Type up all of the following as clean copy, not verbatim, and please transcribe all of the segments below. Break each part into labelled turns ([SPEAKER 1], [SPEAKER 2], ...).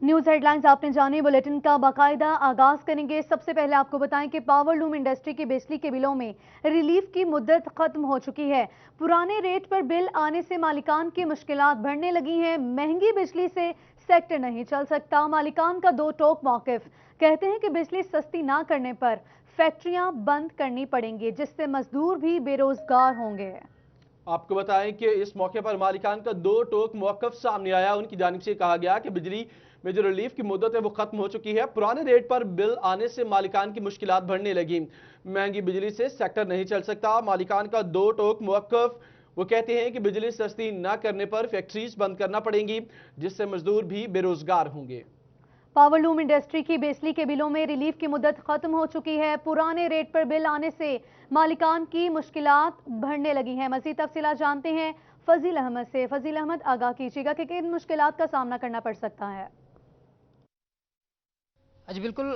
[SPEAKER 1] News headlines आपने जानी। Bulletin का बाकायदा आगाज करेंगे। सबसे पहले आपको बताएं कि पावर लूम इंडस्ट्री की बिजली के बिलों में रिलीफ की मुद्दत खत्म हो चुकी है। पुराने रेट पर बिल आने से मालिकान की मुश्किलात बढ़ने लगी हैं। महंगी बिजली से सेक्टर नहीं चल सकता। मालिकान का दो टोक मौकिफ, कहते हैं कि बिजली सस्ती ना करने पर फैक्ट्रियां बंद करनी पड़ेंगी, जिससे मजदूर भी बेरोजगार होंगे।
[SPEAKER 2] आपको बताएं कि इस मौके पर मालिकान का दो टोक मौकफ सामने आया। उनकी जानिब से कहा गया कि बिजली में जो रिलीफ की मुद्दत है वो खत्म हो चुकी है। पुराने रेट पर बिल आने से मालिकान की मुश्किलात बढ़ने लगी। महंगी बिजली से सेक्टर नहीं चल सकता। मालिकान का दो टोक मौकफ, वो कहते हैं कि बिजली सस्ती न करने पर फैक्ट्रीज बंद करना पड़ेंगी, जिससे मजदूर भी बेरोजगार होंगे।
[SPEAKER 1] पावरलूम इंडस्ट्री की बिजली के बिलों में रिलीफ की मुद्दत खत्म हो चुकी है। पुराने रेट पर बिल आने से मालिकान की मुश्किलात बढ़ने लगी हैं। मजीद तफसीलात जानते हैं फजील अहमद से। फजील अहमद, आगाह कीजिएगा कि किन मुश्किलात का सामना करना पड़ सकता है।
[SPEAKER 3] जी बिल्कुल,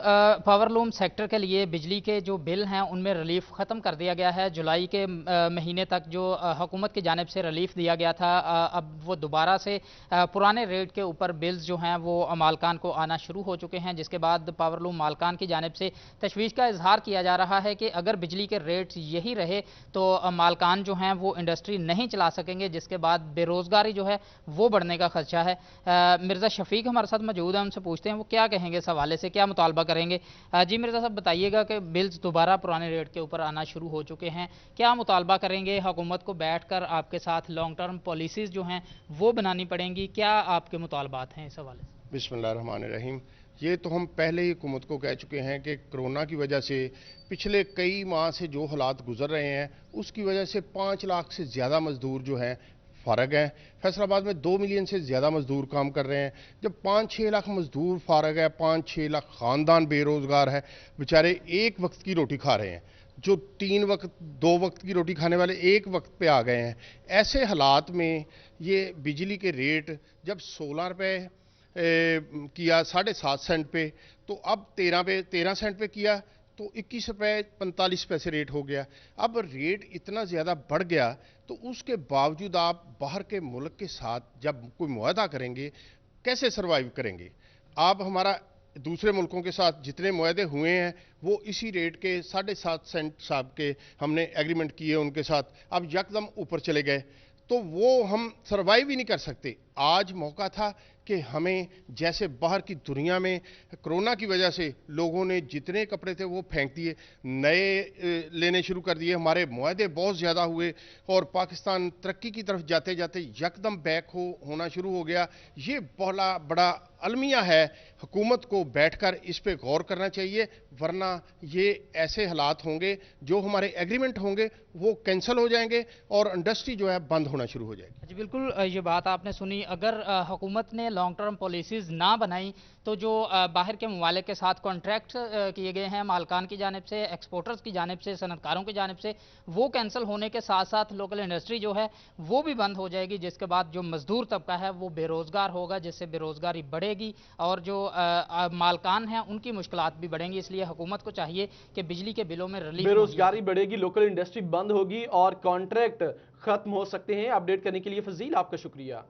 [SPEAKER 3] पावरलूम सेक्टर के लिए बिजली के जो बिल हैं उनमें रिलीफ ख़त्म कर दिया गया है। जुलाई के महीने तक जो हुकूमत की जानिब से रिलीफ दिया गया था, अब वो दोबारा से पुराने रेट के ऊपर बिल्स जो हैं वो मालकान को आना शुरू हो चुके हैं, जिसके बाद पावरलूम मालकान की जानिब से तशवीश का इजहार किया जा रहा है कि अगर बिजली के रेट यही रहे तो मालकान जो हैं वो इंडस्ट्री नहीं चला सकेंगे, जिसके बाद बेरोज़गारी जो है वो बढ़ने का खदशा है। मिर्ज़ा शफीक हमारे साथ मौजूद हैं, उनसे पूछते हैं वो क्या कहेंगे इस हवाले से, क्या मुतालबा करेंगे। जी मिर्ज़ा साहब, बताइएगा कि बिल्स दोबारा पुराने रेट के ऊपर आना शुरू हो चुके हैं, क्या मुतालबा करेंगे? हुकूमत को बैठकर आपके साथ लॉन्ग टर्म पॉलिसीज़ जो हैं वो बनानी पड़ेंगी, क्या आपके मुतालबात हैं इस हवाले से?
[SPEAKER 4] बिस्मिल्लाहिर्रहमानिर्रहीम। ये तो हम पहले ही हुकूमत को कह चुके हैं कि कोरोना की वजह से पिछले कई माह से जो हालात गुजर रहे हैं उसकी वजह से 5 लाख से ज़्यादा मजदूर जो हैं फारग हैं। फैसलाबाद में 2 मिलियन से ज़्यादा मजदूर काम कर रहे हैं। जब 5-6 लाख मजदूर फारग है, 5-6 लाख ख़ानदान बेरोज़गार है, बेचारे एक वक्त की रोटी खा रहे हैं। जो 3 वक्त 2 वक्त की रोटी खाने वाले एक वक्त पे आ गए हैं। ऐसे हालात में ये बिजली के रेट जब 16 रुपये किया 7.5 सेंट पे, तो अब 13 सेंट पे किया तो 21 रुपये 45 पैसे रेट हो गया। अब रेट इतना ज़्यादा बढ़ गया तो उसके बावजूद आप बाहर के मुल्क के साथ जब कोई मुआहदा करेंगे कैसे सर्वाइव करेंगे? आप हमारा दूसरे मुल्कों के साथ जितने मुआहदे हुए हैं वो इसी रेट के 7.5 सेंट साहब के हमने एग्रीमेंट किए उनके साथ, अब यकदम ऊपर चले गए तो वो हम सर्वाइव ही नहीं कर सकते। आज मौका था कि हमें, जैसे बाहर की दुनिया में कोरोना की वजह से लोगों ने जितने कपड़े थे वो फेंक दिए, नए लेने शुरू कर दिए, हमारे मुआहदे बहुत ज़्यादा हुए और पाकिस्तान तरक्की की तरफ जाते जाते यकदम बैक होना शुरू हो गया। ये बहुत बड़ा अलमिया है। हुकूमत को बैठकर इस पे गौर करना चाहिए, वरना ये ऐसे हालात होंगे जो हमारे एग्रीमेंट होंगे वो कैंसिल हो जाएंगे और इंडस्ट्री जो है बंद होना शुरू हो जाएगी।
[SPEAKER 3] जी बिल्कुल, ये बात आपने सुनी। अगर हुकूमत ने लॉन्ग टर्म पॉलिसीज़ ना बनाई तो जो बाहर के ममालिक के साथ कॉन्ट्रैक्ट किए गए हैं मालकान की जानिब से, एक्सपोर्टर्स की जानिब से, सनतकारों की जानिब से, वो कैंसिल होने के साथ साथ लोकल इंडस्ट्री जो है वो भी बंद हो जाएगी, जिसके बाद जो मजदूर तबका है वो बेरोज़गार होगा, जिससे बेरोज़गारी बढ़ेगी और जो मालकान हैं उनकी मुश्किलात भी बढ़ेंगी। इसलिए हुकूमत को चाहिए कि बिजली के बिलों में रिलीफ,
[SPEAKER 2] बेरोजगारी बढ़ेगी, लोकल इंडस्ट्री बंद होगी और कॉन्ट्रैक्ट खत्म हो सकते हैं। अपडेट करने के लिए फजील आपका शुक्रिया।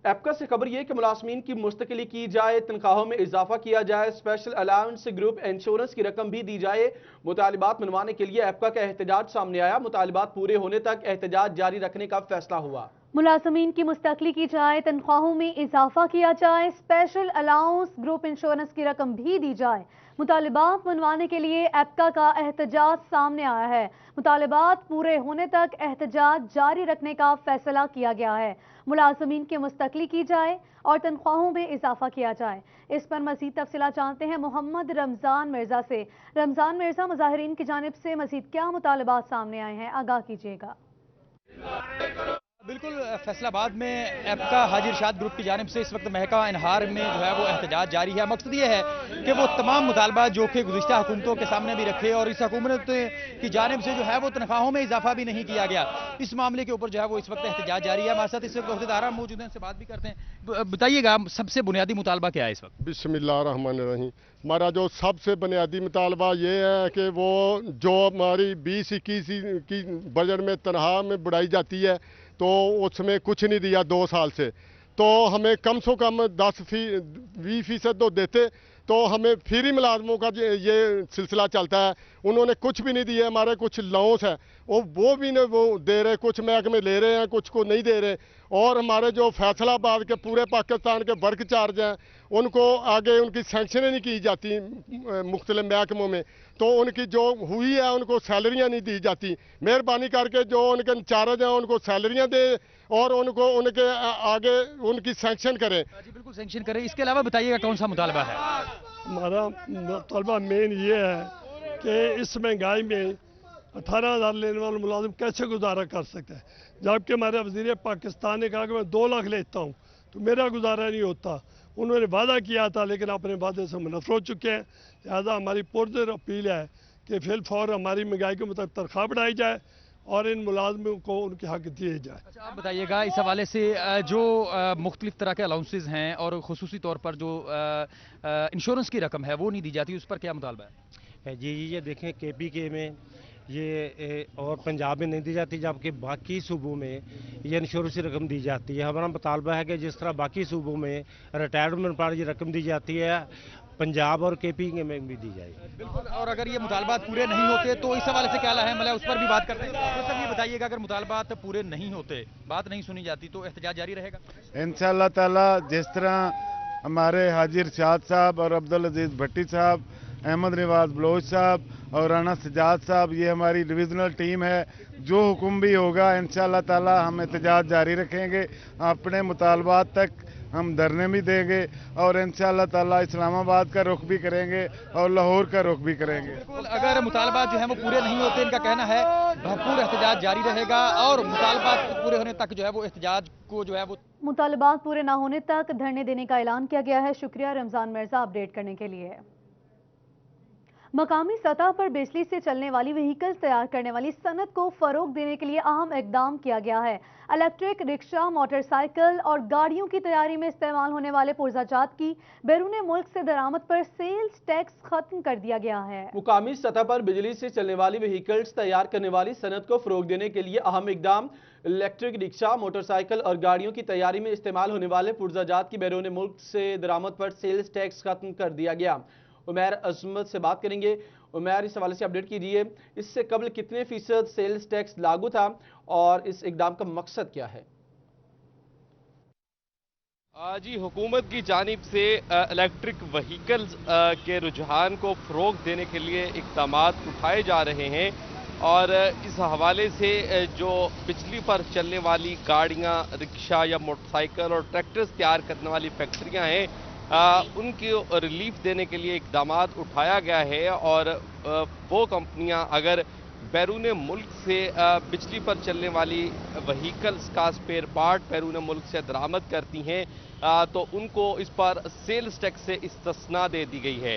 [SPEAKER 2] एपका से खबर यह कि मुलाजमीन की मुस्तकिली की जाए, तनख्वाहों में इजाफा किया जाए, स्पेशल अलाउंस ग्रुप इंश्योरेंस की रकम भी दी जाए। मुतालिबात मनवाने के लिए एपका का एहतजाज सामने आया। मुतालिबात पूरे होने तक एहतजाज जारी रखने का फैसला हुआ।
[SPEAKER 1] मुलाजमीन की मुस्तकली की जाए, तनख्वाहों में इजाफा किया जाए, स्पेशल अलाउंस ग्रुप इंश्योरेंस की रकम भी दी जाए। मुतालिबात मनवाने के लिए एपका का एहतजाज सामने आया है। मुतालिबात पूरे होने तक एहतजाज जारी रखने का फैसला किया गया है। मुलाजमीन की मुस्तकली की जाए और तनख्वाहों में इजाफा किया जाए। इस पर मजीद तफसीलात जानते हैं मोहम्मद रमजान मिर्जा से। रमजान मिर्जा, मुजाहिरीन की जानिब से मजीद क्या मुतालबात सामने आए हैं, आगाह कीजिएगा।
[SPEAKER 5] बिल्कुल, फैसलाबाद में एपका हाजी इरशाद ग्रुप की जानिब से इस वक्त महका इनहार में जो है वो एहतजाज जारी है। मकसद ये है कि वो तमाम मुतालबा जो कि गुज़िश्ता हुकूमतों के सामने भी रखे और इस हुकूमत की जानिब से जो है वो तनख्वाहों में इजाफा भी नहीं किया गया, इस मामले के ऊपर जो है वो इस वक्त एहतजाज जारी है। हमारे साथ इस वक्त अहदेदार मौजूद हैं, उनसे बात भी करते हैं। बताइएगा सबसे बुनियादी मुतालबा क्या है इस वक्त?
[SPEAKER 6] बिस्मिल्लाहिर्रहमानिर्रहीम। हमारा जो सबसे बुनियादी मुतालबा ये है कि वो जो हमारी 20-21 की बजट में तनख्वाह में बढ़ाई जाती है तो उसमें कुछ नहीं दिया 2 साल से। तो हमें कम से कम 10-20% तो देते, तो हमें फ्री मुलाजमों का ये सिलसिला चलता है। उन्होंने कुछ भी नहीं दिए। हमारे कुछ लॉस है वो भी नहीं वो दे रहे, कुछ महकमे ले रहे हैं, कुछ को नहीं दे रहे। और हमारे जो फैसलाबाद के पूरे पाकिस्तान के वर्क चार्ज हैं उनको आगे उनकी सैंक्शनें नहीं की जाती मुख्तलिफ महकमों में, तो उनकी जो हुई है उनको सैलरियाँ नहीं दी जाती। मेहरबानी करके जो उनके इंचार्ज हैं उनको सैलरियाँ दे और उनको उनके आगे उनकी सैंक्शन करें।
[SPEAKER 5] जी बिल्कुल सैंक्शन करें। इसके अलावा बताइएगा कौन सा मुतालबा है?
[SPEAKER 7] हमारा मुतालबा मेन ये है कि इस महंगाई में 18,000 लेने वाला मुलाजिम कैसे गुजारा कर सकता है, जबकि हमारे वज़ीर पाकिस्तान ने कहा कि मैं 2 लाख लेता हूँ तो मेरा गुजारा नहीं होता। उन्होंने वादा किया था लेकिन अपने वादे से मुनफ़र हो चुके हैं। लिहाजा हमारी पुरज़ोर अपील है कि फिल फौर हमारी महंगाई के मुताबिक तनख्वाह बढ़ाई जाए और इन मुलाजमों को उनके हक दिए जाए।
[SPEAKER 5] अच्छा आप बताइएगा इस हवाले से जो मुख्तलिफ तरह के अलाउंसेज हैं और ख़ुसूसी तौर पर जो इंश्योरेंस की रकम है वो नहीं दी जाती, उस पर क्या मुतालबा है?
[SPEAKER 8] जी ये देखें KPK में ये और पंजाब में नहीं दी जाती, जबकि बाकी सूबों में ये इंश्योरेंस की रकम दी जाती है। हमारा मुतालबा है कि जिस तरह बाकी सूबों में रिटायरमेंट पर ये रकम दी जाती है, पंजाब और KPK में भी दी जाए।
[SPEAKER 5] बिल्कुल। और अगर ये मुतालबात पूरे नहीं होते तो इस हवाले से क्या है, मतलब उस पर भी बात करते हैं। तो सर ये बताइएगा अगर मुतालबात पूरे नहीं होते, बात नहीं सुनी जाती तो एहतजाज जारी रहेगा?
[SPEAKER 9] इंशाअल्लाह ताला जिस तरह हमारे हाजी इरशाद साहब और अब्दुल अजीज भट्टी साहब, अहमद नवाज बलोच साहब और राना सजाद साहब, ये हमारी डिविजनल टीम है। जो हुक्म भी होगा इंशाअल्लाह ताला हम एहतजाज जारी रखेंगे। अपने मुतालबात तक हम धरने भी देंगे और इंशाअल्लाह ताला इस्लामाबाद का रुख भी करेंगे और लाहौर का रुख भी करेंगे।
[SPEAKER 5] बिल्कुल। अगर मुतालबात जो है वो पूरे नहीं होते, इनका कहना है भरपूर एहतजाज जारी रहेगा और मुतालबात पूरे होने तक जो है वो एहतजाज को जो है वो
[SPEAKER 1] मुतालबात पूरे ना होने तक धरने देने का ऐलान किया गया है। शुक्रिया रमजान मिर्जा अपडेट करने के लिए। मकामी सतह पर बिजली से चलने वाली व्हीकल्स तैयार करने वाली सनत को फरोग देने के लिए अहम इकदाम किया गया है। इलेक्ट्रिक रिक्शा, मोटरसाइकिल और गाड़ियों की तैयारी में इस्तेमाल होने वाले पुर्जाजात की बैरून मुल्क से दरामद पर सेल्स टैक्स खत्म कर दिया गया है।
[SPEAKER 2] मुकामी सतह पर बिजली से चलने वाली व्हीकल्स तैयार करने वाली सनत को फरोग देने के लिए अहम इकदाम। इलेक्ट्रिक रिक्शा, मोटरसाइकिल और गाड़ियों की तैयारी में इस्तेमाल होने वाले पुर्जाजात की बैरून मुल्क से दरामद पर सेल्स टैक्स खत्म कर दिया गया। उमैर अजमत से बात करेंगे। उमैर, इस हवाले से अपडेट कीजिए, इससे कबल कितने फीसद सेल्स टैक्स लागू था और इस इकदाम का मकसद क्या है?
[SPEAKER 10] जी, हुकूमत की जानिब से इलेक्ट्रिक व्हीकल्स के रुझान को फ़रोग देने के लिए इक़दाम उठाए जा रहे हैं और इस हवाले से जो बिजली पर चलने वाली गाड़ियाँ, रिक्शा या मोटरसाइकिल और ट्रैक्टर्स तैयार करने वाली फैक्ट्रियाँ हैं उनकी रिलीफ देने के लिए इक़दाम उठाया गया है और वो कंपनियां अगर बैरून मुल्क से बिजली पर चलने वाली व्हीकल्स का स्पेयर पार्ट बैरून मुल्क से दरामद करती हैं तो उनको इस पर सेल्स टैक्स से इस्तिस्ना दे दी गई है।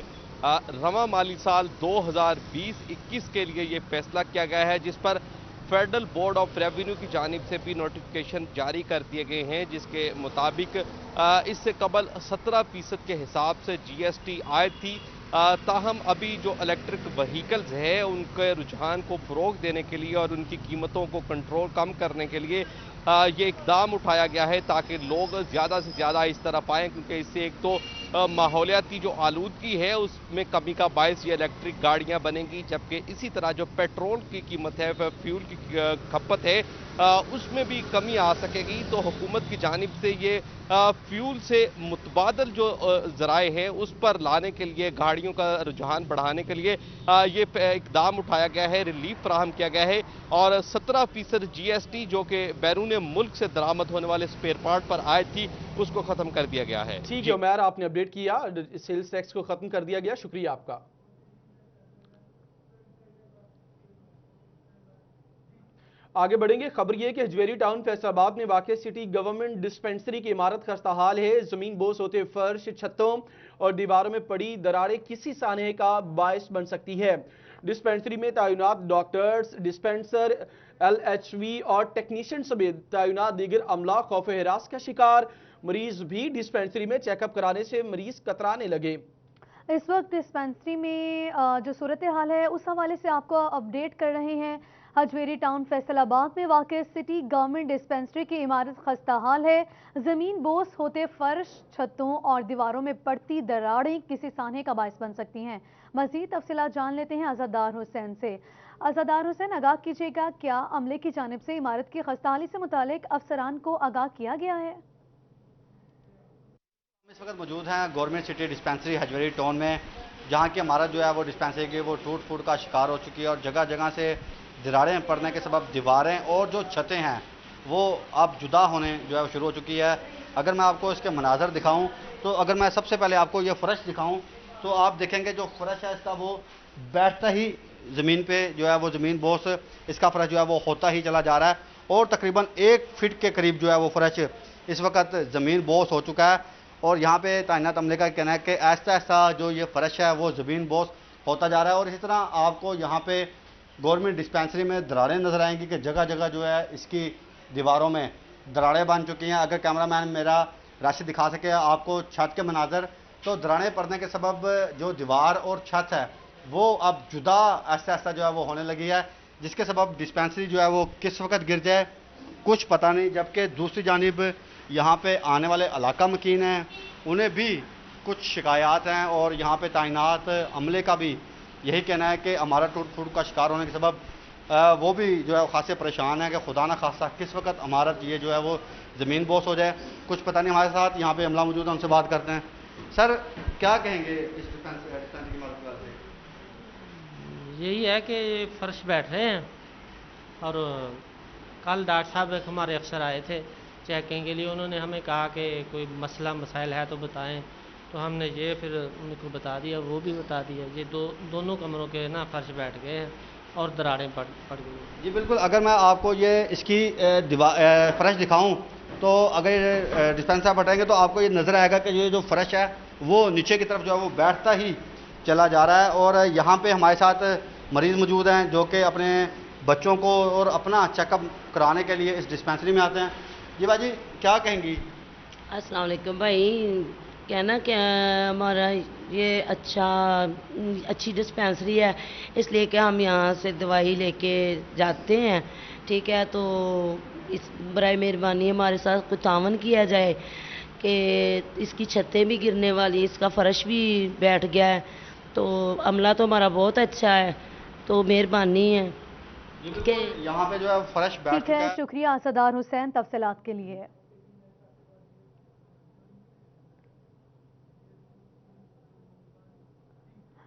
[SPEAKER 10] रवा माली साल 2020-21 के लिए ये फैसला किया गया है, जिस पर फेडरल बोर्ड ऑफ रेवेन्यू की जानिब से भी नोटिफिकेशन जारी कर दिए गए हैं, जिसके मुताबिक इससे कबल 17% के हिसाब से GST आयद थी। ताहम अभी जो इलेक्ट्रिक व्हीकल्स है उनके रुझान को फ़रोग देने के लिए और उनकी कीमतों को कंट्रोल कम करने के लिए ये इक़दाम उठाया गया है ताकि लोग ज़्यादा से ज़्यादा इस तरह पाएँ, क्योंकि इससे एक तो माहौलियाती जो आलूदगी है उसमें कमी का बायस ये इलेक्ट्रिक गाड़ियाँ बनेंगी, जबकि इसी तरह जो पेट्रोल की कीमत है, फ्यूल की खपत है, उसमें भी कमी आ सकेगी। तो हुकूमत की जानिब से ये फ्यूल से मुतबादल जो ज़राए हैं उस पर लाने के लिए, गाड़ियों का रुझान बढ़ाने के लिए ये इक़दाम उठाया गया है, रिलीफ फराहम किया गया है और 17% GST जो कि बैरून मुल्क से दरामद होने वाले स्पेयर पार्ट पर आयद थी उसको खत्म कर दिया गया है।
[SPEAKER 2] ठीक है उमैर, आपने अपडेट किया, सेल्स टैक्स को खत्म कर दिया गया, शुक्रिया आपका। आगे बढ़ेंगे। खबर यह कि हजवेरी टाउन फैसलाबाद में वाक़ सिटी गवर्नमेंट डिस्पेंसरी की इमारत खस्ताहाल है। जमीन बोस होते फर्श, छतों और दीवारों में पड़ी दरारें किसी सानहे का बायस बन सकती है। डिस्पेंसरी में तैनात डॉक्टर्स, डिस्पेंसर, LHV और टेक्नीशियन समेत तैनात दीगर अमला खौफ हिरास का शिकार। मरीज भी डिस्पेंसरी में चेकअप कराने से मरीज कतराने लगे। इस वक्त डिस्पेंसरी में जो सूरत हाल है उस हवाले से आपको अपडेट कर रहे हैं।
[SPEAKER 1] हजवेरी टाउन फैसलाबाद में वाक़ सिटी गवर्नमेंट डिस्पेंसरी की इमारत खस्ता हाल है। जमीन बोस होते फर्श, छतों और दीवारों में पड़ती दरारें किसी सान्हे का बायस बन सकती हैं। मजीद तफसीलात जान लेते हैं आज़ादार हुसैन से। आज़ादार हुसैन, आगाह कीजिएगा, क्या अमले की जानिब से इमारत की खस्ताहाली से मुतालिक अफसरान को आगाह किया गया है?
[SPEAKER 11] इस वक्त मौजूद हैं government city dispensary Hajvery town में, जहां की इमारत जो है वो डिस्पेंसरी की वो टूट फूट का शिकार हो चुकी है और जगह जगह से दरारें पड़ने के सबब दीवारें और जो छतें हैं वो अब जुदा होने जो है वो शुरू हो चुकी है। अगर मैं आपको इसके मनाजर दिखाऊं तो अगर मैं सबसे पहले आपको ये फ़र्श दिखाऊं तो आप देखेंगे जो फ़र्श है इसका वो बैठता ही ज़मीन पे जो है वो ज़मीन बोस इसका फ़र्श जो है वो होता ही चला जा रहा है और तकरीबन 1 फीट के करीब जो है वो फ़र्श इस वक्त ज़मीन बोस हो चुका है। और यहाँ पे तैनात अमले का कहना है कि ऐसा ऐसा जो ये फ़र्श है वो ज़मीन बोस होता जा रहा है। और इसी तरह आपको यहाँ पे गवर्नमेंट डिस्पेंसरी में दरारें नज़र आएंगी कि जगह जगह जो है इसकी दीवारों में दरारें बन चुकी हैं। अगर कैमरामैन मेरा राशि दिखा सके आपको छत के मनाजर, तो दरारें पड़ने के सबब जो दीवार और छत है वो अब जुदा ऐसा ऐसा जो है वो होने लगी है, जिसके सबब डिस्पेंसरी जो है वो किस वक्त गिर जाए कुछ पता नहीं। जबकि दूसरी जानिब यहाँ पे आने वाले इलाका मकीन हैं, उन्हें भी कुछ शिकायत हैं और यहाँ पे तैनात अमले का भी यही कहना है कि हमारा टूट फूट का शिकार होने के सबब वो भी जो है खासे परेशान है कि खुदा न खासा किस वक्त इमारत ये जो है वो ज़मीन बोस हो जाए, कुछ पता नहीं। हमारे साथ यहाँ पे अमला मौजूद है, उनसे बात करते हैं। सर, क्या कहेंगे इस डिस्पेंसरी की इमारत के बारे में?
[SPEAKER 12] यही है कि फर्श बैठ रहे हैं और कल डॉक्टर साहब एक हमारे अफसर आए थे चेकिंग के लिए, उन्होंने हमें कहा कि कोई मसला मसाइल है तो बताएं, तो हमने ये फिर उनको बता दिया, वो भी बता दिया। ये दोनों कमरों के ना फर्श बैठ गए हैं और दरारें पड़ गई।
[SPEAKER 11] जी बिल्कुल, अगर मैं आपको ये इसकी फ़र्श दिखाऊं तो अगर डिस्पेंसर हटाएंगे तो आपको ये नज़र आएगा कि ये जो फ़र्श है वो नीचे की तरफ जो है वो बैठता ही चला जा रहा है। और यहाँ पे हमारे साथ मरीज़ मौजूद हैं जो कि अपने बच्चों को और अपना चेकअप कराने के लिए इस डिस्पेंसरी में आते हैं। जी बाजी, क्या कहेंगी?
[SPEAKER 13] अस्सलाम वालेकुम भाई, कहना क्या, हमारा ये अच्छी डिस्पेंसरी है इसलिए कि हम यहाँ से दवाई लेके जाते हैं, ठीक है। तो इस बराए मेहरबानी हमारे साथ कुछ तावन किया जाए कि इसकी छतें भी गिरने वाली, इसका फ़र्श भी बैठ गया है, तो अमला तो हमारा बहुत अच्छा है, तो मेहरबानी है
[SPEAKER 11] कि यहाँ पे जो है फ़र्श बैठ
[SPEAKER 1] ठीक है। शुक्रिया आज़ादार हुसैन तफसीलात के लिए।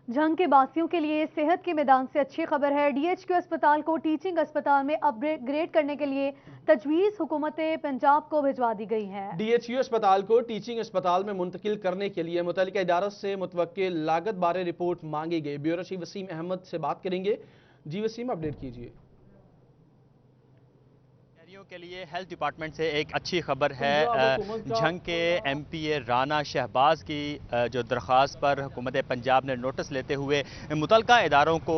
[SPEAKER 1] झंग के बासियों के लिए सेहत के मैदान से अच्छी खबर है। DHQ अस्पताल को टीचिंग अस्पताल में अपग्रेड करने के लिए तजवीज़ हुकूमत पंजाब को भिजवा दी गई है।
[SPEAKER 2] DHQ अस्पताल को टीचिंग अस्पताल में मुंतकिल करने के लिए मुतल्लिका इदारा से मुतवक्किल लागत बारे रिपोर्ट मांगी गई। ब्यूरो चीफ वसीम अहमद से बात करेंगे। जी वसीम, अपडेट कीजिए।
[SPEAKER 5] के लिए हेल्थ डिपार्टमेंट से एक अच्छी खबर है। झंग के MPA राना शहबाज की जो दरख्वास्त पर हुकूमत पंजाब ने नोटिस लेते हुए मुतल्लिका इदारों को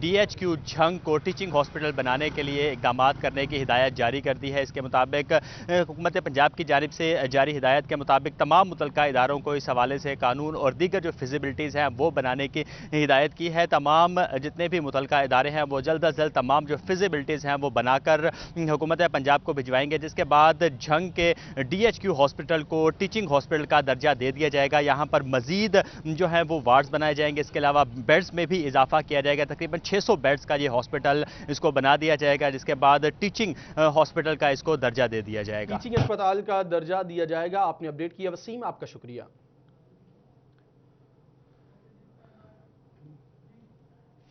[SPEAKER 5] DHQ झंग को टीचिंग हॉस्पिटल बनाने के लिए इक़दाम करने की हिदायत जारी कर दी है। इसके मुताबिक हुकूमत पंजाब की जानिब से जारी हिदायत के मुताबिक तमाम मुतल्लिका इदारों को इस हवाले से कानून और दीगर जो फिजिबिलिटीज़ हैं वो बनाने की हिदायत की है। तमाम जितने भी मुतल्लिका इदारे हैं वो जल्द अज जल्द तमाम जो फिजिबिलिटीज़ हैं वो बनाकर हुकूमत पंजाब को भिजवाएंगे, जिसके बाद झंग के DHQ हॉस्पिटल को टीचिंग हॉस्पिटल का दर्जा दे दिया जाएगा। यहाँ पर मजीद जो है वो वार्ड्स बनाए जाएंगे, इसके अलावा बेड्स में भी इजाफा किया जाएगा। तकरीबन 600 बेड्स का ये हॉस्पिटल इसको बना दिया जाएगा, जिसके बाद टीचिंग हॉस्पिटल का इसको दर्जा दे दिया जाएगा।
[SPEAKER 2] टीचिंग अस्पताल का दर्जा दिया जाएगा। आपने अपडेट किया वसीम, आपका शुक्रिया।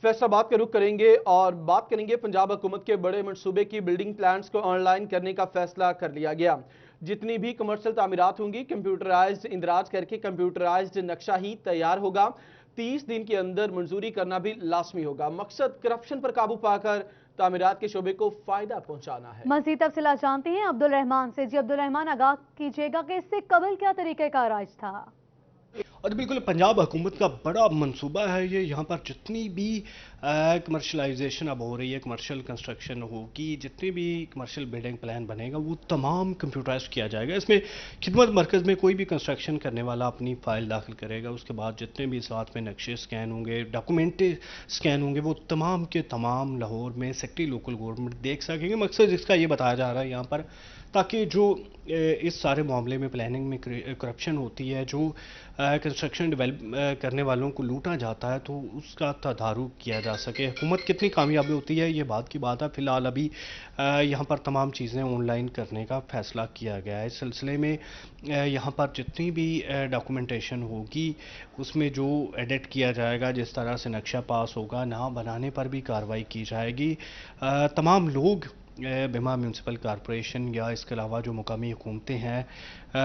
[SPEAKER 2] फैसलाबाद का रुख करेंगे और बात करेंगे पंजाब हुकूमत के बड़े मंसूबे की बिल्डिंग प्लान्स को ऑनलाइन करने का फैसला कर लिया गया। जितनी भी कमर्शियल तामीरात होंगी कंप्यूटराइज्ड इंदराज करके कंप्यूटराइज्ड नक्शा ही तैयार होगा। 30 दिन के अंदर मंजूरी करना भी लाजमी होगा। मकसद करप्शन पर काबू पाकर तामीरात के शोबे को फायदा पहुंचाना है।
[SPEAKER 1] मज़ीद तफसीलात जानते हैं अब्दुल रहमान से। जी अब्दुल रहमान, आगाह कीजिएगा कि इससे कबल क्या तरीक़ेकार राइज था?
[SPEAKER 14] और बिल्कुल पंजाब हुकूमत का बड़ा मंसूबा है ये, यहाँ पर जितनी भी कमर्शलाइजेशन अब हो रही है, कमर्शियल कंस्ट्रक्शन होगी, जितनी भी कमर्शियल बिल्डिंग प्लान बनेगा वो तमाम कंप्यूटराइज किया जाएगा। इसमें खिदमत मरकज़ में कोई भी कंस्ट्रक्शन करने वाला अपनी फ़ाइल दाखिल करेगा, उसके बाद जितने भी साथ में नक्शे स्कैन होंगे, डॉक्यूमेंट स्कैन होंगे, वो तमाम के तमाम लाहौर में सेक्रेटरी लोकल गवर्नमेंट देख सकेंगे। मकसद इसका ये बताया जा रहा है यहाँ पर, ताकि जो इस सारे मामले में प्लानिंग में करप्शन होती है, जो कंस्ट्रक्शन डेवलप करने वालों को लूटा जाता है, तो उसका तदारुक किया जा सके। हुकूमत कितनी कामयाबी होती है ये बात की बात है। फ़िलहाल अभी यहाँ पर तमाम चीज़ें ऑनलाइन करने का फ़ैसला किया गया है। इस सिलसिले में यहाँ पर जितनी भी डॉक्यूमेंटेशन होगी उसमें जो एडिट किया जाएगा, जिस तरह से नक्शा पास होगा, ना बनाने पर भी कार्रवाई की जाएगी। तमाम लोग बिमा म्यूनसिपल कॉरपोरेशन या इसके अलावा जो मुकामी हुकूमतें हैं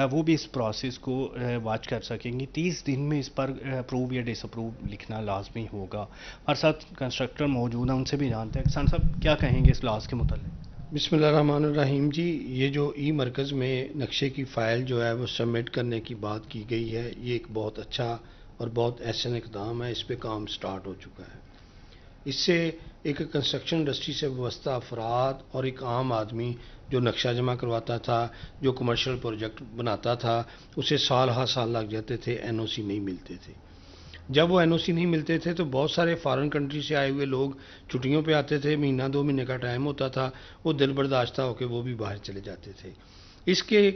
[SPEAKER 14] वो भी इस प्रोसेस को वाच कर सकेंगी। 30 दिन में इस पर अप्रूव या डिसअप्रूव लिखना लाजमी होगा। हमारे साथ कंस्ट्रक्टर मौजूद हैं, उनसे भी जानते हैं। किसान साहब क्या कहेंगे इस लाज के मुताल्लिक?
[SPEAKER 15] बिस्मिल्लाहिर्रहमानिर्रहीम जी, ये जो ई मरकज़ में नक्शे की फ़ाइल जो है वो सबमिट करने की बात की गई है, ये एक बहुत अच्छा और बहुत अहसन इक़दाम है। इस पर काम स्टार्ट हो चुका है। इससे एक कंस्ट्रक्शन इंडस्ट्री से वाबस्ता अफराद और एक आम आदमी जो नक्शा जमा करवाता था, जो कमर्शियल प्रोजेक्ट बनाता था, उसे साल हर साल लग जाते थे, एनओसी नहीं मिलते थे। जब वो एनओसी नहीं मिलते थे तो बहुत सारे फॉरेन कंट्री से आए हुए लोग छुट्टियों पे आते थे, महीना 2 महीने का टाइम होता था, वो दिल बर्दाश्ता होकर वो भी बाहर चले जाते थे। इसके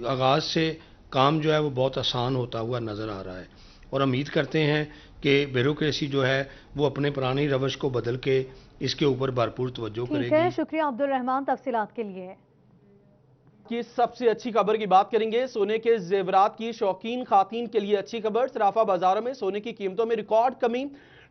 [SPEAKER 15] आगाज़ से काम जो है वो बहुत आसान होता हुआ नज़र आ रहा है और उम्मीद करते हैं कि ब्यूरोक्रेसी जो है वो अपने पुरानी रवश को बदल के इसके ऊपर भरपूर तवज्जो करेगी।
[SPEAKER 1] शुक्रिया अब्दुल रहमान तफसीलात के लिए।
[SPEAKER 2] की सबसे अच्छी खबर की बात करेंगे। सोने के जेवरात की शौकीन खातीन के लिए अच्छी खबर। सराफा बाजारों में सोने की कीमतों में रिकॉर्ड कमी।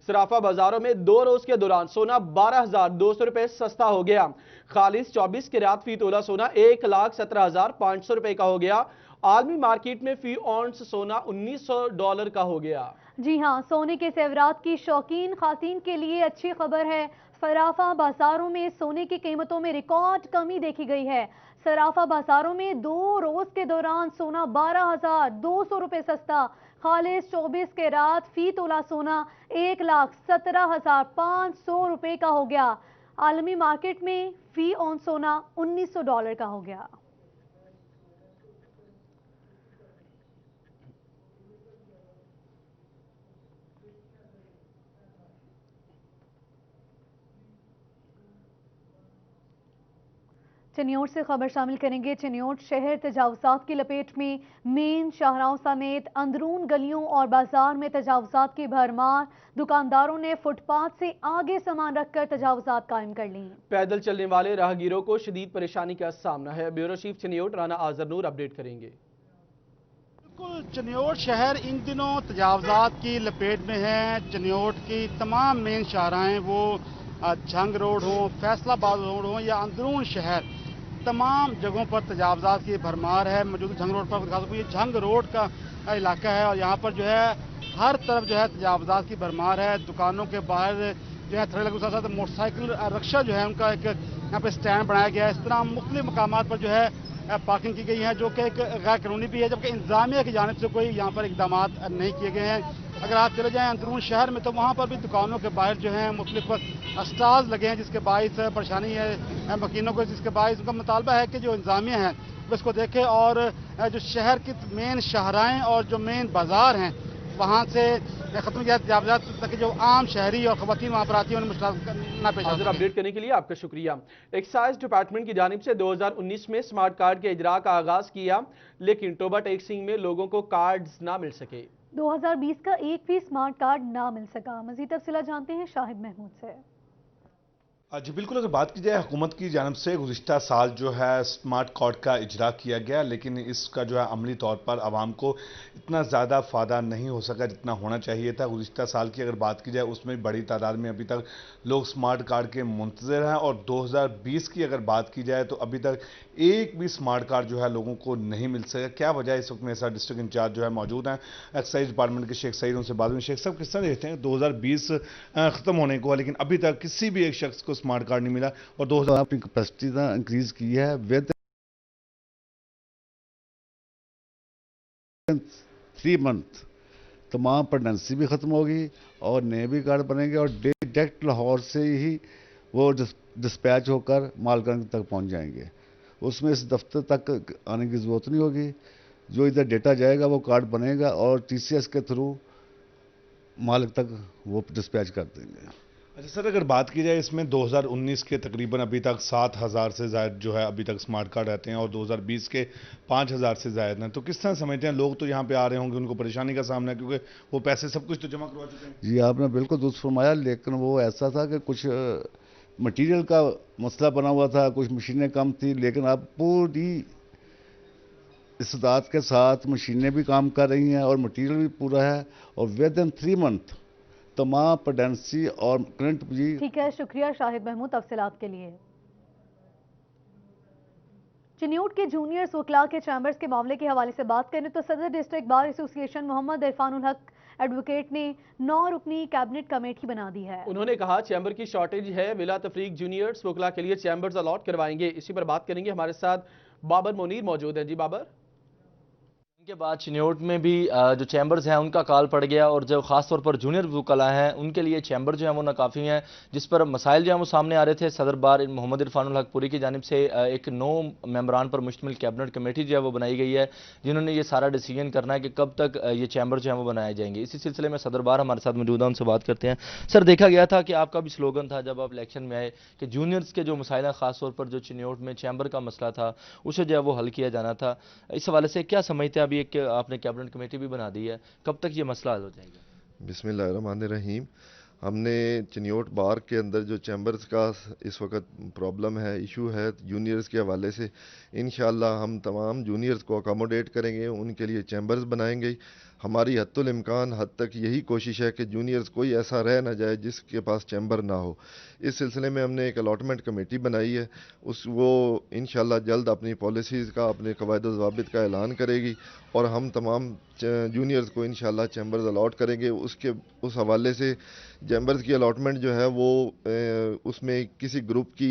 [SPEAKER 2] सराफा बाजारों में 2 रोज के दौरान सोना 12,200 रुपए सस्ता हो गया। खालिस 24 कैरेट फी तोला सोना 1,17,500 रुपए का हो गया। आलमी मार्केट में फी औंस सोना $1,900 का हो गया।
[SPEAKER 1] जी हां, सोने के जेवरात की शौकीन खातीन के लिए अच्छी खबर है। सराफा बाजारों में सोने की कीमतों में रिकॉर्ड कमी देखी गई है। सराफा बाजारों में 2 रोज के दौरान सोना 12,200 रुपए सस्ता, खालिस 24 कैरेट फी तोला सोना 1,17,500 रुपए का हो गया। आलमी मार्केट में फी ऑन सोना $1,900 का हो गया। चिन्योट से खबर शामिल करेंगे। चिन्योट शहर तजावुजात की लपेट में, मेन शाहराहों समेत अंदरून गलियों और बाजार में तजावुजात की भरमार। दुकानदारों ने फुटपाथ से आगे सामान रखकर तजावुजात कायम कर ली।
[SPEAKER 2] पैदल चलने वाले राहगीरों को शदीद परेशानी का सामना है। ब्यूरो चीफ चिन्योट राना आजर नूर अपडेट करेंगे।
[SPEAKER 16] बिल्कुल, चिन्योट शहर इन दिनों तजावुजात की लपेट में है। चिन्योट की तमाम मेन शाहराहें, वो झंग रोड हो, फैसलाबाद रोड हो या अंदरून शहर, तमाम जगहों पर तजावुजात की भरमार है। मौजूद झंग रोड पर खास ये झंग रोड का इलाका है और यहाँ पर जो है हर तरफ जो है तजावुजात की भरमार है। दुकानों के बाहर जो है थड़े लगे, साथ साथ मोटरसाइकिल रक्षा जो है उनका एक यहाँ पे स्टैंड बनाया गया है। इस तरह मुख्तलिफ मकामात पर जो है पार्किंग की गई है, जो कि एक गैर कानूनी भी है, जबकि इंतजामिया की जानिब से कोई यहाँ पर इकदाम नहीं किए गए हैं। अगर आप चले जाएं अंदरून शहर में तो वहाँ पर भी दुकानों के बाहर जो है मुख्तलिफ स्टॉल्स लगे हैं, जिसके बाइस परेशानी है मकीनों को, जिसके बाइस उनका मुतालबा है कि जो इंतजामिया है वो इसको देखे और जो शहर की मेन शाहराएँ और जो मेन बाजार हैं वहाँ से खत्म किया तजावुजात, ताकि जो आम शहरी और खवातीन वहाँ पर आती हैं उन्हें मुश्किल ना पेश आए।
[SPEAKER 2] अपडेट करने के लिए आपका शुक्रिया। एक्साइज डिपार्टमेंट की जानिब से 2019 में स्मार्ट कार्ड के इजरा का आगाज किया, लेकिन टोबा टैक्सिंग में लोगों को कार्ड्स ना मिल सके।
[SPEAKER 1] 2020 का एक भी स्मार्ट कार्ड ना मिल सका। मजीद तफसीलात जानते हैं शाहिद महमूद से।
[SPEAKER 17] जी बिल्कुल, अगर बात की जाए हुकूमत की जानिब से गुज़िश्ता साल जो है स्मार्ट कार्ड का इजरा किया गया, लेकिन इसका जो है अमली तौर पर आवाम को इतना ज़्यादा फ़ायदा नहीं हो सका जितना होना चाहिए था। गुज़िश्ता साल की अगर बात की जाए उसमें बड़ी तादाद में अभी तक लोग स्मार्ट कार्ड के मुंतज़िर हैं और 2020 की अगर बात की जाए तो अभी तक एक भी स्मार्ट कार्ड जो है लोगों को नहीं मिल सका। क्या वजह है? इस वक्त मेरे साथ डिस्ट्रिक्ट इंचार्ज जो है मौजूद हैं एक्साइज डिपार्टमेंट के शेख सईद, उनसे बाद में। शेख साहब, किस तरह देखते हैं 2020 ख़त्म होने को, लेकिन अभी तक किसी भी एक शख्स को स्मार्ट कार्ड नहीं मिला और 2000
[SPEAKER 18] अपनी कैपेसिटी का इंक्रीज की है विद 3 मंथ तमाम प्रेगनेंसी भी ख़त्म होगी और नए भी कार्ड बनेंगे और डायरेक्ट लाहौर से ही वो डिस्पैच होकर मालकान तक पहुंच जाएंगे। उसमें इस दफ्तर तक आने की ज़रूरत नहीं होगी। जो इधर डेटा जाएगा वो कार्ड बनेगा और TCS के थ्रू मालिक तक वो डिस्पैच कर देंगे।
[SPEAKER 17] अच्छा सर, अगर बात की जाए इसमें 2019 के तकरीबन अभी तक 7,000 से ज़ायद जो है अभी तक स्मार्ट कार्ड रहते हैं और 2020 के 5,000 से ज़ायद हैं, तो किस तरह समझते हैं लोग तो यहाँ पे आ रहे होंगे, उनको परेशानी का सामना है क्योंकि वो पैसे सब कुछ तो जमा करवा चुके हैं।
[SPEAKER 18] जी आपने बिल्कुल दुरुस्त फरमाया, लेकिन वो ऐसा था कि कुछ मटेरियल का मसला बना हुआ था, कुछ मशीनें कम थी, लेकिन अब पूरी इस्तादात के साथ मशीनें भी काम कर रही हैं और मटेरियल भी पूरा है और विद इन 3 मंथ तमाम प्रेगनेंसी और करंट भी।
[SPEAKER 1] ठीक है, शुक्रिया शाहिद महमूद तफसीलात के लिए। चिन्यूट के जूनियर्स वकला के चैम्बर्स के मामले के हवाले से बात करें तो सदर district bar association Mohammad Irfanul हक एडवोकेट ने 9 रुकनी कैबिनेट कमेटी बना दी है।
[SPEAKER 2] उन्होंने कहा चैम्बर की शॉर्टेज है, बिला तफरीक जूनियर्स वकला के लिए चैम्बर्स अलॉट करवाएंगे। इसी पर बात करेंगे, हमारे साथ बाबर मुनीर मौजूद हैं। जी बाबर।
[SPEAKER 19] के बाद चिन्योट में भी जो चैम्बर्स हैं उनका काल पड़ गया और जो खासतौर पर जूनियर वकला हैं उनके लिए चैम्बर जो है वो नाकाफ़ी हैं, जिस पर मसाइल जो हैं वो सामने आ रहे थे। सदर बार मोहम्मद इरफानुल हक पुरी की जानिब से एक 9 मेंबरान पर मुश्तमिल कैबिनेट कमेटी जो है वो बनाई गई है, जिन्होंने ये सारा डिसीजन करना है कि कब तक ये चैम्बर जो है वो बनाए जाएंगे। इसी सिलसिले में सदर बार हमारे साथ मौजूद है, उनसे बात करते हैं। सर, देखा गया था कि आपका भी स्लोगन था जब आप इलेक्शन में आए कि जूनियर्स के जो मसाइल हैं, खासतौर पर जो चिन्योट में चैम्बर का मसला था उसे जो है वो हल किया जाना था। इस हवाले से क्या समझते हैं? अभी एक आपने कैबिनेट कमेटी भी बना दी है, कब तक ये मसला हल हो जाएगा?
[SPEAKER 20] बिस्मिल्लाहिर्रहमानिर्रहीम। हमने चिन्योट बार के अंदर जो चैम्बर्स का इस वक्त प्रॉब्लम है, इशू है जूनियर्स के हवाले से, इंशाअल्लाह हम तमाम जूनियर्स को अकोमोडेट करेंगे, उनके लिए चैम्बर्स बनाएंगे। हमारी हद्दुल इम्कान हद तक यही कोशिश है कि जूनियर्स कोई ऐसा रह ना जाए जिसके पास चैम्बर ना हो। इस सिलसिले में हमने एक अलॉटमेंट कमेटी बनाई है, वो इंशाअल्लाह जल्द अपनी पॉलिसीज़ का, अपने कवायद ज़वाबित का ऐलान करेगी और हम तमाम जूनियर्स को इंशाअल्लाह चैम्बर्स अलॉट करेंगे। उस हवाले से चैम्बर्स की अलॉटमेंट जो है वो उसमें किसी ग्रुप की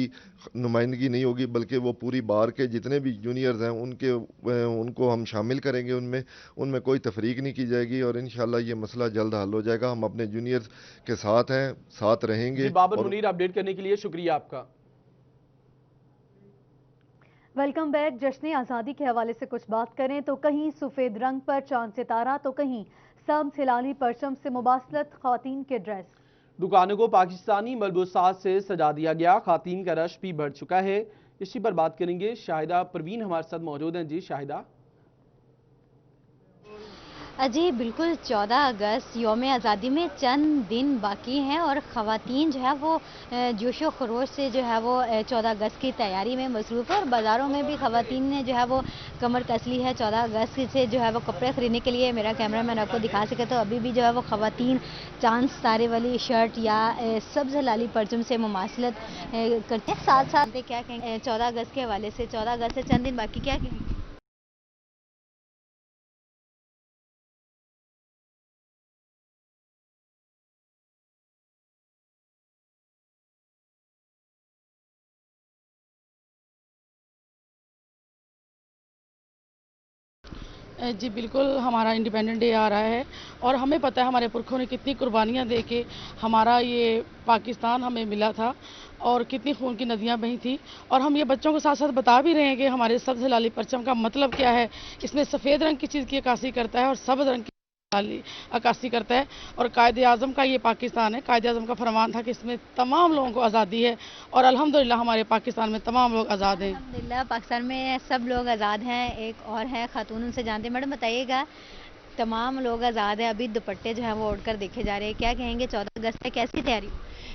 [SPEAKER 20] नुमाइंदगी नहीं होगी, बल्कि वो पूरी बार के जितने भी जूनियर्स हैं उनको हम शामिल करेंगे, उनमें कोई तफरीक नहीं की जाएगी और इंशाअल्लाह ये मसला जल्द हल हो जाएगा। हम अपने जूनियर्स के साथ हैं, साथ रहेंगे।
[SPEAKER 2] बाबर मुनीर, अपडेट करने के लिए शुक्रिया आपका।
[SPEAKER 1] Welcome back. जश्न आज़ादी के हवाले से कुछ बात करें तो कहीं सफ़ेद रंग पर चांद सितारा तो कहीं सब्ज़ हिलाली परचम से मुबासलत ख़वातीन के ड्रेस।
[SPEAKER 2] दुकानों को पाकिस्तानी मलबूसात से सजा दिया गया, ख़वातीन का रश भी बढ़ चुका है। इसी पर बात करेंगे, शाहिदा परवीन हमारे साथ मौजूद हैं। जी शाहिदा।
[SPEAKER 21] जी बिल्कुल, 14 अगस्त यौम आज़ादी में चंद दिन बाकी हैं और ख़वातीन जो है वो जोशो खरोश से जो है वो 14 अगस्त की तैयारी में मसरूफ़ है और बाज़ारों में भी ख़वातीन ने जो है वो कमर कस ली है 14 अगस्त से जो है वो कपड़े ख़रीदने के लिए। मेरा कैमरामैन आपको दिखा सके तो अभी भी जो है वो ख़वातीन चांद सितारे वाली शर्ट या सब्ज़ हिलाली परचम से मुमासलत करते हैं। साथ साथ क्या कहेंगे 14 अगस्त के हवाले से? 14 अगस्त से चंद दिन बाकी, क्या कहेंगे?
[SPEAKER 22] जी बिल्कुल, हमारा इंडिपेंडेंट डे आ रहा है और हमें पता है हमारे पुरखों ने कितनी कुर्बानियाँ दे के हमारा ये पाकिस्तान हमें मिला था और कितनी खून की नदियाँ बही थी। और हम ये बच्चों को साथ साथ बता भी रहे हैं कि हमारे सब्ज़ हिलाली परचम का मतलब क्या है। इसमें सफ़ेद रंग की चीज़ की अक्कासी करता है और सब्ज़ रंग की अक्कासी करता है और कायदे आज़म का ये पाकिस्तान है। कायदे आज़म का फरमान था कि इसमें तमाम लोगों को आज़ादी है और अल्हम्दुलिल्लाह हमारे पाकिस्तान में तमाम लोग आज़ाद हैं।
[SPEAKER 21] अल्हम्दुलिल्लाह पाकिस्तान में सब लोग आज़ाद हैं। एक और है खातून, उनसे जानते हैं। मैडम बताइएगा, तमाम लोग आज़ाद हैं, अभी दुपट्टे जो हैं वो ओढ़ कर देखे जा रहे हैं, क्या कहेंगे 14 अगस्त में कैसी तैयारी?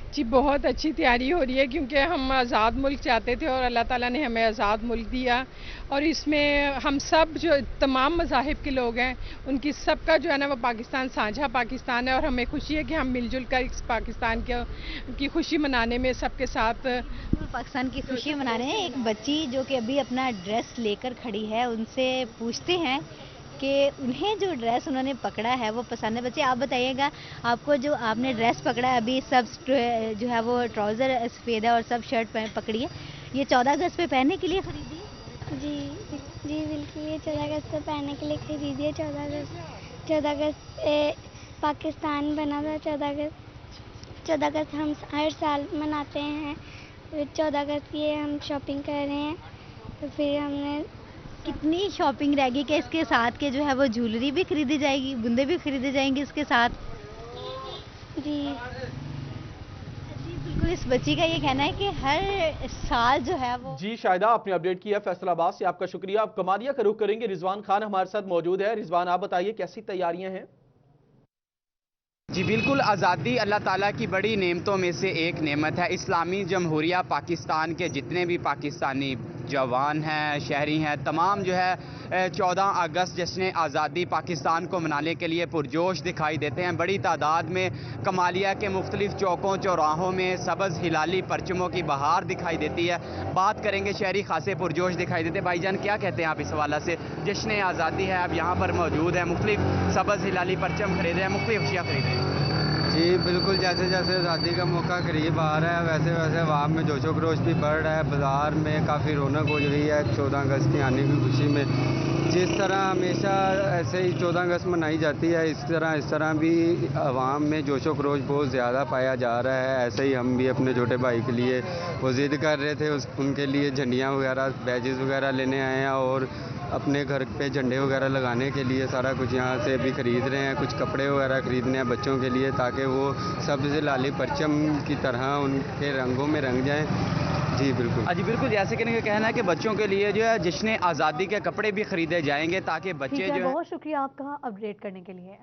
[SPEAKER 23] जी बहुत अच्छी तैयारी हो रही है क्योंकि हम आज़ाद मुल्क चाहते थे और अल्लाह ताला ने हमें आज़ाद मुल्क दिया और इसमें हम सब जो तमाम मज़ाहिब के लोग हैं उनकी सबका जो है ना वो पाकिस्तान साझा पाकिस्तान है और हमें खुशी है कि हम मिलजुल कर इस पाकिस्तान की खुशी मनाने में सबके साथ
[SPEAKER 21] पाकिस्तान की खुशी मना रहे हैं। एक बच्ची जो कि अभी अपना ड्रेस लेकर खड़ी है, उनसे पूछते हैं कि उन्हें जो ड्रेस उन्होंने पकड़ा है वो पसंद है। बच्चे आप बताइएगा, आपको जो आपने ड्रेस पकड़ा है अभी, सब जो है वो ट्राउज़र सफ़ेद है और सब शर्ट पकड़ी है, ये 14 अगस्त पे पहनने के लिए खरीदी?
[SPEAKER 24] जी जी बिल्कुल, ये 14 अगस्त पे पहनने के लिए खरीदी है। 14 अगस्त
[SPEAKER 3] पाकिस्तान बना था 14 अगस्त। 14 अगस्त हम हर साल मनाते हैं। 14 अगस्त की हम शॉपिंग कर रहे हैं, तो फिर हमने
[SPEAKER 21] कितनी शॉपिंग रहेगी कि इसके साथ के जो है वो ज्वेलरी भी खरीदी जाएगी, बूंदे भी खरीदे जाएंगे इसके साथ?
[SPEAKER 3] जी
[SPEAKER 21] बिल्कुल, इस बच्ची का ये कहना है कि हर साल जो है वो।
[SPEAKER 2] जी शाहिदा, आपने अपडेट किया फैसलाबाद से, आपका शुक्रिया। आप कमालिया का रुख करेंगे, रिजवान खान हमारे साथ मौजूद है। रिजवान, आप बताइए कैसी तैयारियां हैं?
[SPEAKER 4] जी बिल्कुल, आज़ादी अल्लाह ताला की बड़ी नेमतों में से एक नेमत है। इस्लामी जमहूरिया पाकिस्तान के जितने भी पाकिस्तानी जवान हैं, शहरी हैं, तमाम जो है 14 अगस्त जश्न आज़ादी पाकिस्तान को मनाने के लिए पुरजोश दिखाई देते हैं। बड़ी तादाद में कमालिया के मुख्तलिफ चौकों चौराहों में सब्ज़ हिलाली परचमों की बहार दिखाई देती है। बात करेंगे, शहरी खासे पुरजोश दिखाई देते हैं। भाईजान, क्या कहते हैं आप इस हवाला से? जश्न आज़ादी है, आप यहाँ पर मौजूद हैं, मुख्तलिफ सब्ज़ हिलाली परचम खरीद रहे हैं, मुख्तलिफ अशिया खरीद रहे हैं।
[SPEAKER 6] जी बिल्कुल, जैसे जैसे आज़ादी का मौका करीब आ रहा है वैसे वैसे वहाँ में जोशो खरोश भी बढ़ रहा है। बाज़ार में काफ़ी रौनक हो रही है 14 अगस्त की आने की खुशी में। जिस तरह हमेशा ऐसे ही 14 अगस्त मनाई जाती है, इस तरह भी आवाम में जोशो खरोश बहुत ज़्यादा पाया जा रहा है। ऐसे ही हम भी अपने छोटे भाई के लिए वो ज़िद कर रहे थे, उनके लिए झंडियाँ वगैरह, बैजेस वगैरह लेने आए हैं और अपने घर पे झंडे वगैरह लगाने के लिए सारा कुछ यहाँ से भी ख़रीद रहे हैं। कुछ कपड़े वगैरह ख़रीदने हैं बच्चों के लिए, ताकि वो सब्ज़ लाली परचम की तरह उनके रंगों में रंग जाएं। जी बिल्कुल।
[SPEAKER 4] जी बिल्कुल, जैसे कि इनका कहना है कि बच्चों के लिए जो है जश्न आज़ादी के कपड़े भी खरीदे जाएंगे ताकि बच्चे जो है।
[SPEAKER 1] बहुत शुक्रिया आपका अपडेट करने के लिए।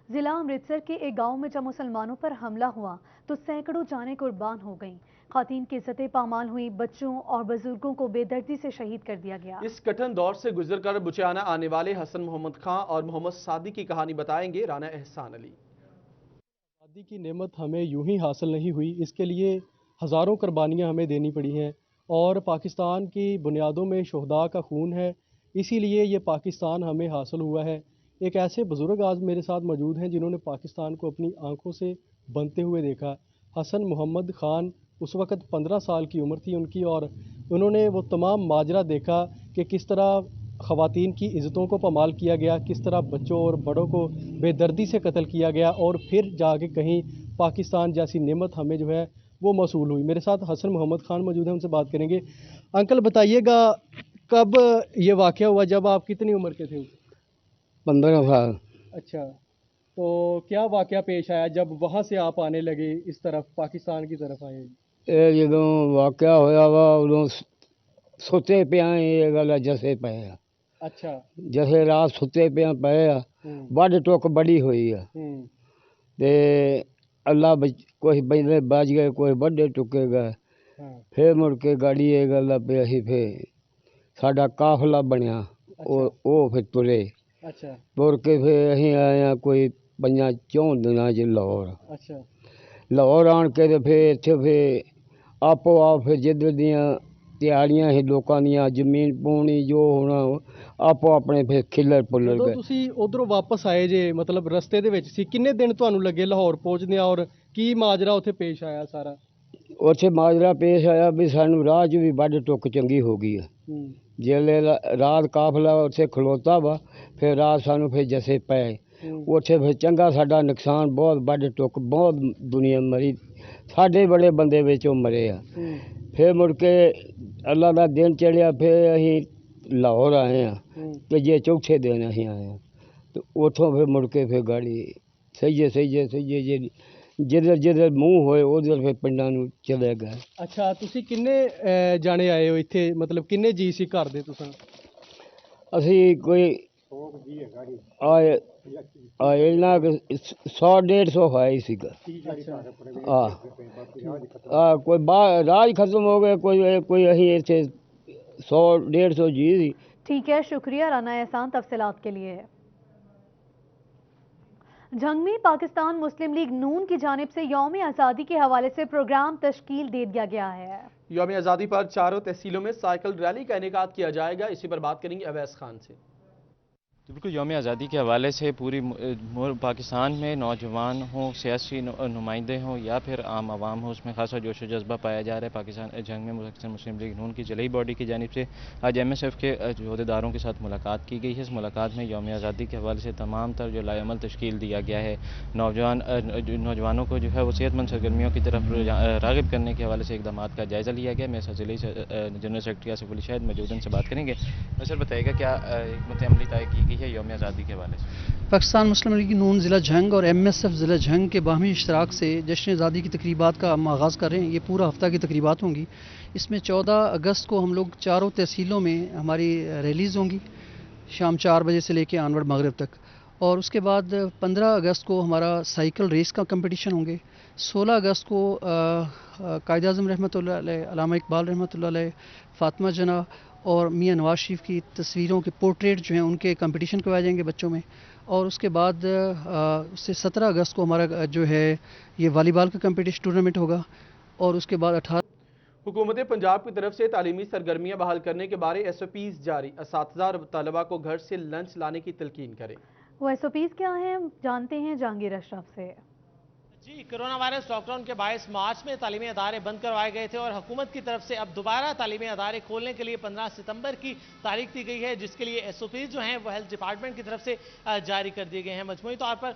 [SPEAKER 1] जिला अमृतसर के एक गांव में जब मुसलमानों पर हमला हुआ तो सैकड़ों जानें कुर्बान हो गईं। खातीन की इज्जतें पामाल हुई, बच्चों और बुजुर्गों को बेदर्दी से शहीद कर दिया गया।
[SPEAKER 2] इस कठिन दौर से गुजरकर बुचियाना आने वाले हसन मोहम्मद खां और मोहम्मद सादी की कहानी बताएंगे राना एहसान अली।
[SPEAKER 24] आज़ादी की नेमत हमें यूं ही हासिल नहीं हुई, इसके लिए हज़ारों कुर्बानियां हमें देनी पड़ी हैं और पाकिस्तान की बुनियादों में शहदा का खून है, इसीलिए ये पाकिस्तान हमें हासिल हुआ है। एक ऐसे बुज़ुर्ग आज मेरे साथ मौजूद हैं जिन्होंने पाकिस्तान को अपनी आंखों से बनते हुए देखा। हसन मोहम्मद खान, उस वक़्त 15 साल की उम्र थी उनकी, और उन्होंने वो तमाम माजरा देखा कि किस तरह ख़वातीन की इज़्ज़तों को पामाल किया गया, किस तरह बच्चों और बड़ों को बेदर्दी से कत्ल किया गया और फिर जाके कहीं पाकिस्तान जैसी नेमत हमें जो है वो मौसूल हुई। मेरे साथ हसन मोहम्मद खान मौजूद हैं, उनसे बात करेंगे। अंकल बताइएगा, कब ये वाक़या हुआ, जब आप कितनी उम्र के थे?
[SPEAKER 25] 15 साल।
[SPEAKER 24] अच्छा, तो क्या वाक़या पेश आया जब वहाँ से आप आने लगे इस तरफ, पाकिस्तान की तरफ आए?
[SPEAKER 25] ये जो वाक़या होया वा उदों सुते पे ये गल जसे पे।
[SPEAKER 24] अच्छा,
[SPEAKER 25] जैसे रात सुते पे बड़ टुक बड़ी हुई है ते अल्लाह कोई बंदे बच गए, कोई बड़े टुके गए। फिर मुड़ के गाड़ी ये गल पे असी फिर साडा काफिला बनया, वो फिर तुरे।
[SPEAKER 24] अच्छा,
[SPEAKER 25] तुर के फिर असी आए हैं कोई 5-4 दिनों च लाहौर।
[SPEAKER 24] अच्छा,
[SPEAKER 25] लाहौर आन के ते फिर इत्थे फिर आपो आप फिर जिधर दियां ਤਿਆਰੀਆਂ ही लोगों ਦੀਆਂ ਜ਼ਮੀਨ ਪਾਉਣੀ जो होना आपो अपने फिर खिलर पुलर
[SPEAKER 24] ਜਦੋਂ
[SPEAKER 25] गए।
[SPEAKER 24] ਤੁਸੀਂ ਉਧਰੋਂ ਵਾਪਸ ਆਏ ਜੇ, ਮਤਲਬ ਰਸਤੇ ਦੇ ਵਿੱਚ ਸੀ, ਕਿੰਨੇ ਦਿਨ ਤੁਹਾਨੂੰ ਲੱਗੇ ਲਾਹੌਰ ਪਹੁੰਚਦਿਆਂ ਔਰ ਕੀ ਮਾਜਰਾ ਉੱਥੇ ਪੇਸ਼ ਆਇਆ ਸਾਰਾ?
[SPEAKER 25] ਉੱਥੇ ਮਾਜਰਾ ਪੇਸ਼ ਆਇਆ ਵੀ ਸਾਨੂੰ ਰਾਹ 'ਚ ਵੀ ਵੱਢ ਟੁੱਕ ਚੰਗੀ ਹੋ ਗਈ ਹੈ। ਜਿਹੜੇ ਰਾਤ ਕਾਫਲਾ ਉੱਥੇ ਖਲੋਤਾ ਵਾ, ਫਿਰ ਰਾਤ ਸਾਨੂੰ ਫਿਰ ਜਸੇ ਪਏ ਉੱਥੇ, ਫਿਰ ਚੰਗਾ ਸਾਡਾ ਨੁਕਸਾਨ ਬਹੁਤ, ਵੱਢ ਟੁੱਕ ਬਹੁਤ ਦੁਨੀਆ ਮਰੀ, ਸਾਡੇ ਬੜੇ ਬੰਦੇ ਵਿੱਚੋਂ ਮਰੇ ਆ। फिर मुड़ के अल्लाह का दिन चढ़िया, फिर अं लाहौर आए हैं तो जे चौथे दिन अं आए हैं, तो उतों फिर मुड़ के फिर गाड़ी सही जे जिधर जिधर मूँह होए उधर फिर पिंडां नूं चले गए।
[SPEAKER 24] अच्छा, ਤੁਸੀਂ ਕਿੰਨੇ ਜਾਣੇ ਆਏ ਹੋ ਇੱਥੇ, ਮਤਲਬ ਕਿੰਨੇ ਜੀ ਸੀ ਘਰ ਦੇ ਤੁਸੀਂ?
[SPEAKER 25] ਅਸੀਂ ਕੋਈ ਆਏ ਨਾ 100-150 है ही सीगा। कोई राज खत्म हो गए, कोई अही ऐसे 100-150 जी थी।
[SPEAKER 1] ठीक है, शुक्रिया राना एहसान तफसीलात के लिए। जंग में पाकिस्तान मुस्लिम लीग नून की जानिब से यौम आज़ादी के हवाले से प्रोग्राम तश्कील दे दिया गया है।
[SPEAKER 2] यौम आज़ादी पर चारों तहसीलों में साइकिल रैली का इनेकाद किया जाएगा। इसी पर बात करेंगे अवैस खान से।
[SPEAKER 7] बिल्कुल यौम आज़ादी के हवाले से पूरी पाकिस्तान में नौजवान हों, सियासी नुमाइंदे हों या फिर आम आवाम हो, उसमें खासा जोश व जज्बा पाया जा रहा है। पाकिस्तान जंग में मुस्लिम लीग नून की जलई बॉडी की जानिब से आज MSF के अहदेदारों के साथ मुलाकात की गई है। इस मुलाकात में यौम आज़ादी के हवाले से तमाम तर जो लाएमल तश्कील दिया गया है, नौजवानों को जो है वो सेहतमंद सरगर्मियों की तरफ राग़िब करने के हवाले से इकदाम का जायज़ा लिया गया। मेरे साथ ज़िले जनरल सेक्रेटरी आसिफ अली शाहिद मौजूद, उनसे बात करेंगे। सर बताइएगा क्या हिकमत अमली तय की गई है यौम आज़ादी के हवाले से?
[SPEAKER 8] पाकिस्तान मुस्लिम लीग नून ज़िला झंग और MSF ज़िला झंग के बाहमी इश्तराक से जश्न आज़ादी की तकरीबात का हम आगाज़ कर रहे हैं। ये पूरा हफ्ता की तकरीबात होंगी। इसमें 14 अगस्त को हम लोग चारों तहसीलों में हमारी रैलीज़ होंगी शाम 4 बजे से लेकर आनवर्ड मगरिब तक, और उसके बाद 15 अगस्त को हमारा साइकिल रेस का कंपटीशन होंगे। 16 अगस्त को कायद आज़म रहमतुल्लाह अलैह, अल्लामा इकबाल रहमतुल्लाह अलैह, फातिमा जना और मियाँ नवाज शरीफ की तस्वीरों के पोर्ट्रेट जो हैं उनके कंपटीशन करवाए जाएंगे बच्चों में। और उसके बाद उससे 17 अगस्त को हमारा जो है ये वॉलीबॉल का कंपटीशन टूर्नामेंट होगा। और उसके बाद 18
[SPEAKER 2] हुकूमत पंजाब की तरफ से तालीमी सरगर्मियाँ बहाल करने के बारे SOPs जारी। असातिज़ा और तलबा को घर से लंच लाने की तलकीन करें।
[SPEAKER 1] वो SOPs क्या हैं जानते हैं जहांगीर अशरफ से।
[SPEAKER 9] जी, कोरोना वायरस लॉकडाउन के बायस मार्च में तालीमी अदारे बंद करवाए गए थे और हुकूमत की तरफ से अब दोबारा तालीमी अदारे खोलने के लिए 15 सितंबर की तारीख दी गई है, जिसके लिए SOPs जो हैं वो हेल्थ डिपार्टमेंट की तरफ से जारी कर दिए गए हैं। मजमूई तौर पर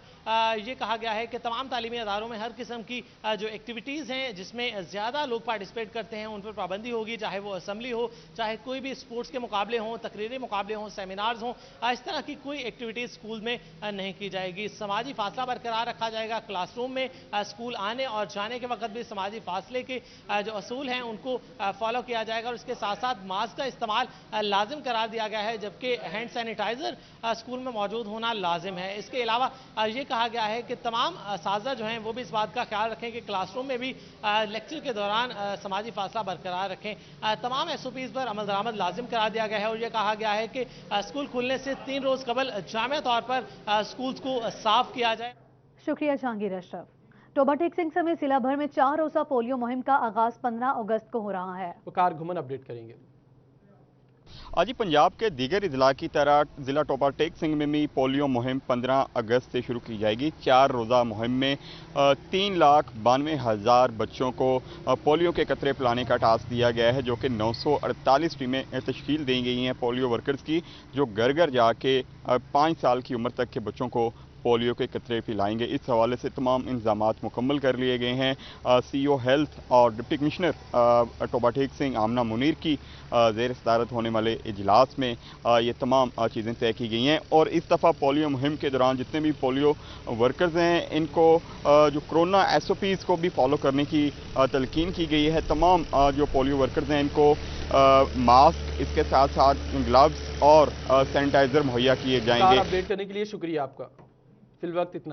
[SPEAKER 9] ये कहा गया है कि तमाम तालीमी अदारों में हर किस्म की जो एक्टिविटीज़ हैं जिसमें ज़्यादा लोग पार्टिसिपेट करते हैं उन पर पाबंदी होगी, चाहे वो असम्बली हो, चाहे कोई भी स्पोर्ट्स के मुकाबले हों, तकरीरी मुकाबले हों, सेमिनार्स हों, इस तरह की कोई एक्टिविटीज़ स्कूल में नहीं की जाएगी। समाजी फासला बरकरार रखा जाएगा। क्लासरूम में स्कूल आने और जाने के वक्त भी समाजी फासले के जो असूल हैं उनको फॉलो किया जाएगा और उसके साथ साथ मास्क का इस्तेमाल लाजिम करार दिया गया है, जबकि हैंड सैनिटाइजर स्कूल में मौजूद होना लाजिम है। इसके अलावा ये कहा गया है कि तमाम असातिज़ा जो हैं वो भी इस बात का ख्याल रखें कि क्लासरूम में भी लेक्चर के दौरान समाजी फासला बरकरार रखें। तमाम SOPs पर अमल दरामद लाजिम करार दिया गया है और यह कहा गया है कि स्कूल खुलने से 3 रोज़ कबल जामिया तौर पर स्कूल्स को साफ किया जाए।
[SPEAKER 1] शुक्रिया जहांगीर अशरफ। टोबा टेक सिंह समेत जिला भर में 4 रोज़ा पोलियो मुहिम का आगाज 15 अगस्त को हो रहा है।
[SPEAKER 2] वकार घुमन अपडेट करेंगे।
[SPEAKER 10] आज ही पंजाब के दीगर इजला की तरह जिला टोबा टेक सिंह में भी पोलियो मुहिम 15 अगस्त से शुरू की जाएगी। 4 रोज़ा मुहिम में 3,92,000 बच्चों को पोलियो के कतरे पिलाने का टास्क दिया गया है, जो कि 948 टीमें तश्कील दी गई हैं पोलियो वर्कर्स की, जो घर घर जाके 5 साल की उम्र तक के बच्चों को पोलियो के कतरे पिलाएंगे। इस हवाले से तमाम इंतजामात मुकम्मल कर लिए गए हैं। CEO हेल्थ और डिप्टी कमिश्नर टोबा टेक सिंह आमना मुनीर की ज़ेर सदारत होने वाले इजलास में ये तमाम चीज़ें तय की गई हैं। और इस दफ़ा पोलियो मुहिम के दौरान जितने भी पोलियो वर्कर्स हैं इनको जो कोरोना SOPs को भी फॉलो करने की तलकीन की गई है। तमाम जो पोलियो वर्कर्स हैं इनको मास्क, इसके साथ साथ ग्लव्स और सैनिटाइज़र मुहैया किए जाएंगे।
[SPEAKER 2] अपडेट करने के लिए शुक्रिया आपका। फिल वक्त इतना।